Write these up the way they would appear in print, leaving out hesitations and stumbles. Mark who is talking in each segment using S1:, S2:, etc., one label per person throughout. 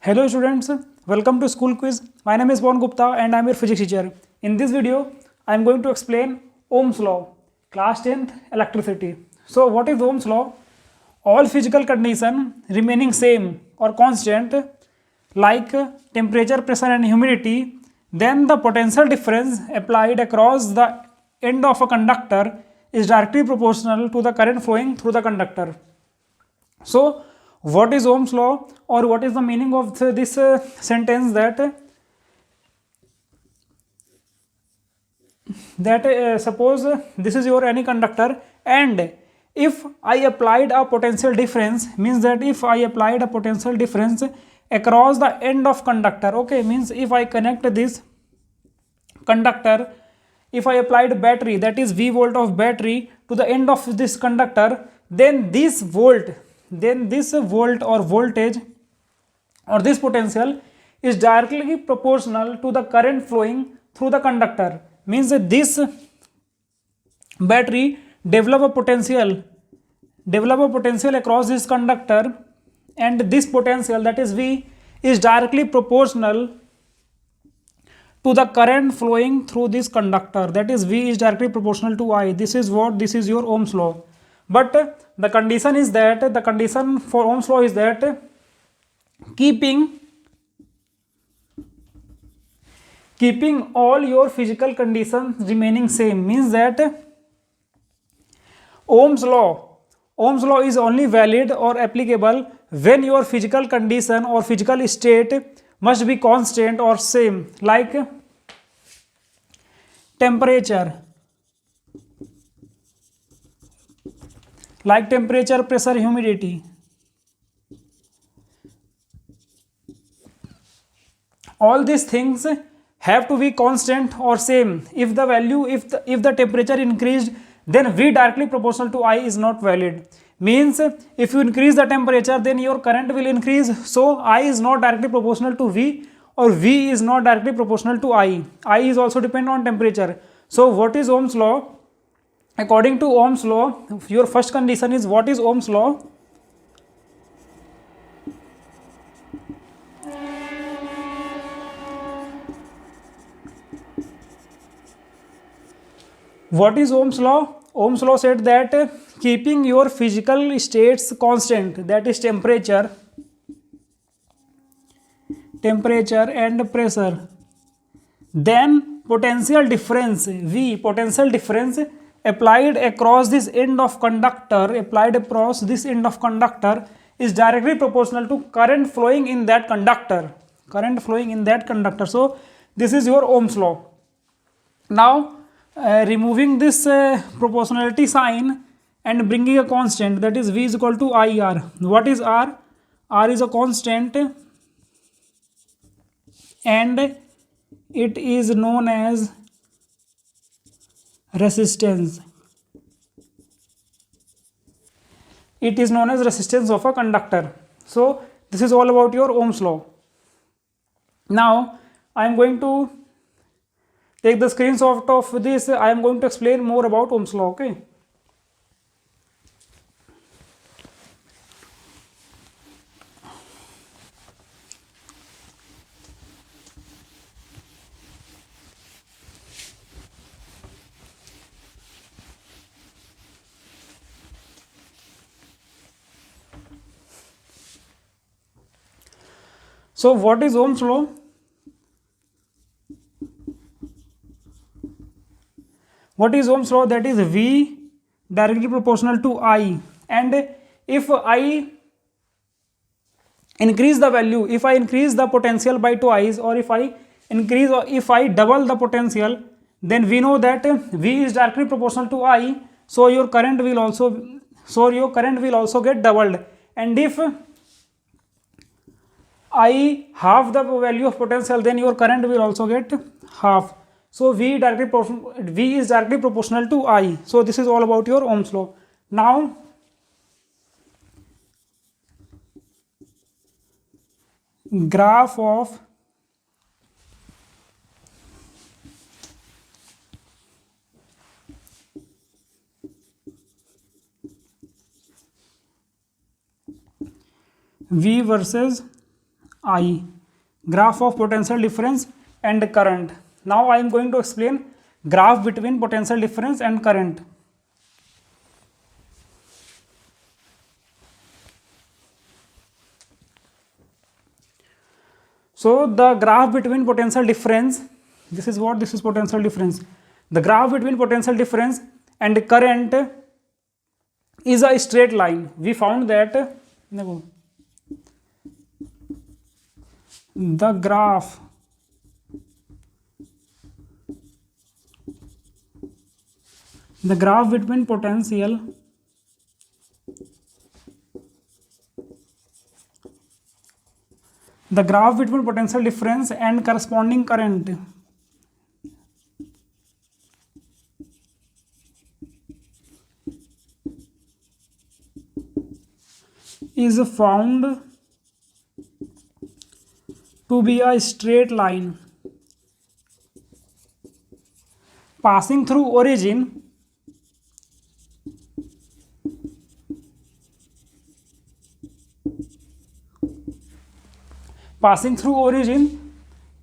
S1: Hello students, welcome to School Quiz. My name is Pawan Gupta and I am your physics teacher. In this video, I am going to explain Ohm's law, class 10th electricity. So what is Ohm's law? All physical conditions remaining same or constant like temperature, pressure and humidity, then the potential difference applied across the end of a conductor is directly proportional to the current flowing through the conductor. So what is Ohm's law, or what is the meaning of this sentence that suppose this is your any conductor, and if I applied a potential difference, means that if I applied a potential difference across the end of conductor, okay, means if I connect this conductor, if I applied battery, that is V volt of battery to the end of this conductor, then this volt or voltage or this potential is directly proportional to the current flowing through the conductor. Means that this battery develop a potential across this conductor, and this potential, that is V, is directly proportional to the current flowing through this conductor, that is V is directly proportional to I. This is your Ohm's law. But the condition for Ohm's law is that keeping all your physical conditions remaining same, means that Ohm's law is only valid or applicable when your physical condition or physical state must be constant or same, like temperature, pressure, humidity. All these things have to be constant or same. If the temperature increased, then V directly proportional to I is not valid. Means if you increase the temperature, then your current will increase, so I is not directly proportional to V, or V is not directly proportional to I. I is also depend on temperature. So what is Ohm's law? According to Ohm's law, your first condition is, what is Ohm's law? What is Ohm's law? Ohm's law said that keeping your physical states constant, that is temperature and pressure, then potential difference V, applied across this end of conductor, is directly proportional to current flowing in that conductor. So this is your Ohm's law. Now removing this proportionality sign and bringing a constant, that is V is equal to IR. What is R? R is a constant and it is known as resistance. It is known as resistance of a conductor. So this is all about your Ohm's law. Now I am going to take the screenshot of this. I am going to explain more about Ohm's law. Okay. So what is Ohm's law? What is Ohm's law? That is V directly proportional to I, and if I increase the value, if I increase the potential by twice, or if I double the potential, then we know that V is directly proportional to I, so your current will also get doubled. And if I half the value of potential, then your current will also get half. So V is directly proportional to I. So this is all about your Ohm's law. Now graph of V versus I. Graph of potential difference and current. Now I am going to explain graph between potential difference and current. So the graph between potential difference, this is what, this is potential difference. The graph between potential difference and current is a straight line. We found that the graph between potential difference and corresponding current is found to be a straight line passing through origin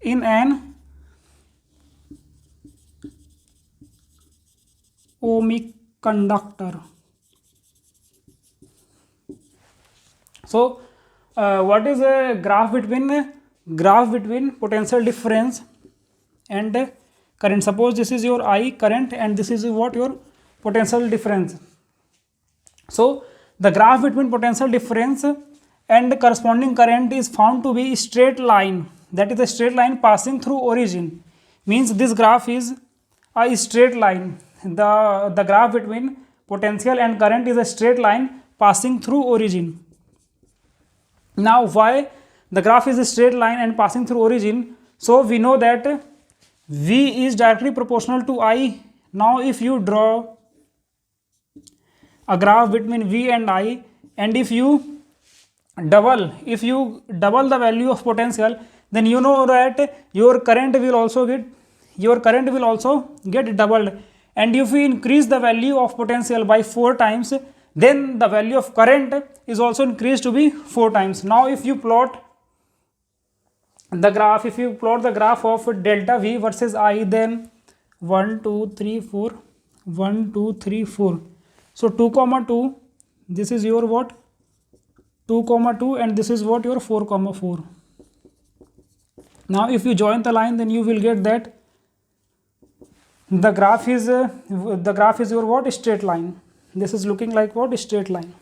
S1: in an ohmic conductor. So what is a graph between potential difference and current? Suppose this is your I current and this is what your potential difference. So the graph between potential difference and corresponding current is found to be straight line, that is a straight line passing through origin. Means this graph is a straight line. The graph between potential and current is a straight line passing through origin. Now why the graph is a straight line and passing through origin? So we know that V is directly proportional to I. Now if you draw a graph between V and I, and if you double the value of potential, then you know that your current will also get doubled. And if we increase the value of potential by 4 times, then the value of current is also increased to be 4 times. Now if you plot the graph of delta V versus I, then 1 2 3 4 1 2 3 4. So 2 comma 2, this is your what, 2 comma 2, and this is what, your 4 comma 4. Now if you join the line, then you will get that the graph is your what, straight line. This is looking like what, straight line.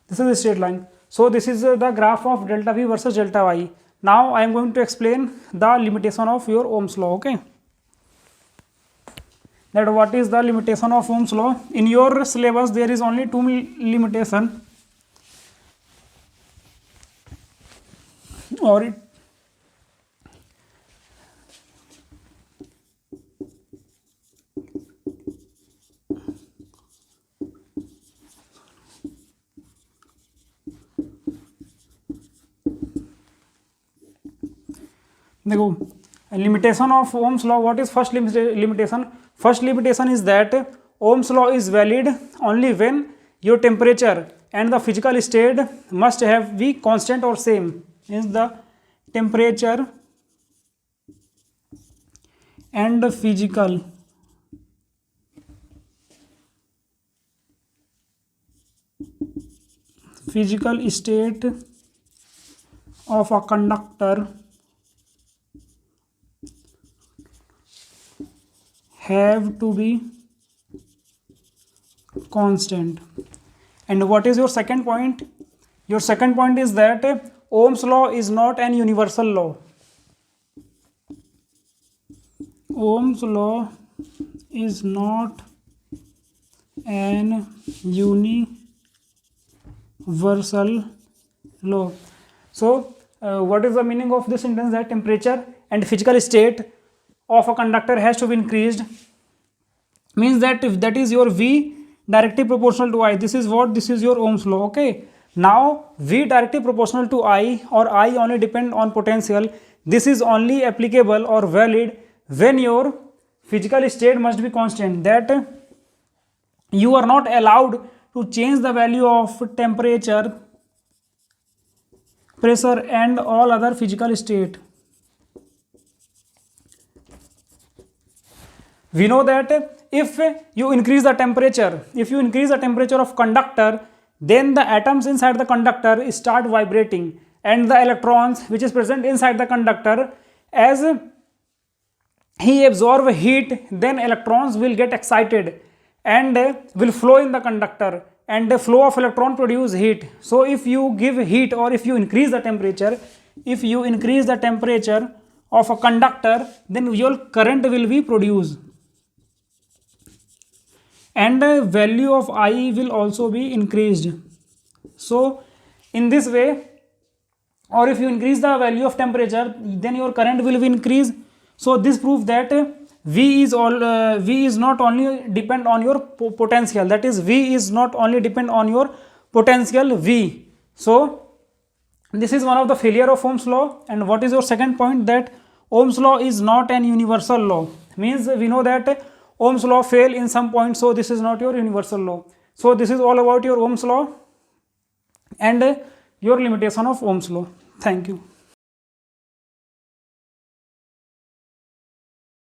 S1: This is a straight line. So this is the graph of delta V versus delta Y. Now I am going to explain the limitation of your Ohm's law. Okay, that what is the limitation of Ohm's law? In your syllabus there is only 2 limitation, or it limitation of Ohm's law. What is first limitation? First limitation is that Ohm's law is valid only when your temperature and the physical state must be constant or same. Means the temperature and the physical state of a conductor have to be constant. And what is your second point? Your second point is that Ohm's law is not an universal law. Ohm's law is not an universal law. So what is the meaning of this sentence? That temperature and physical state of a conductor has to be increased. Means that if that is your V directly proportional to I, this is what, this is your Ohm's law. Okay, now V directly proportional to I, or I only depend on potential, this is only applicable or valid when your physical state must be constant, that you are not allowed to change the value of temperature pressure and all other physical state. We know that if you increase the temperature of conductor, then the atoms inside the conductor start vibrating, and the electrons which is present inside the conductor, as he absorb heat, then electrons will get excited and will flow in the conductor, and the flow of electron produce heat. So if you give heat, or if you increase the temperature, of a conductor, then your current will be produced, and the value of I will also be increased. So in this way, or if you increase the value of temperature, then your current will be increased. So this proves that V is not only depend on your potential, that is V is not only depend on your potential V. So this is one of the failure of Ohm's law. And what is your second point? That Ohm's law is not an universal law. Means we know that Ohm's law fail in some point, so this is not your universal law. So this is all about your Ohm's law and your limitation of Ohm's law. Thank you.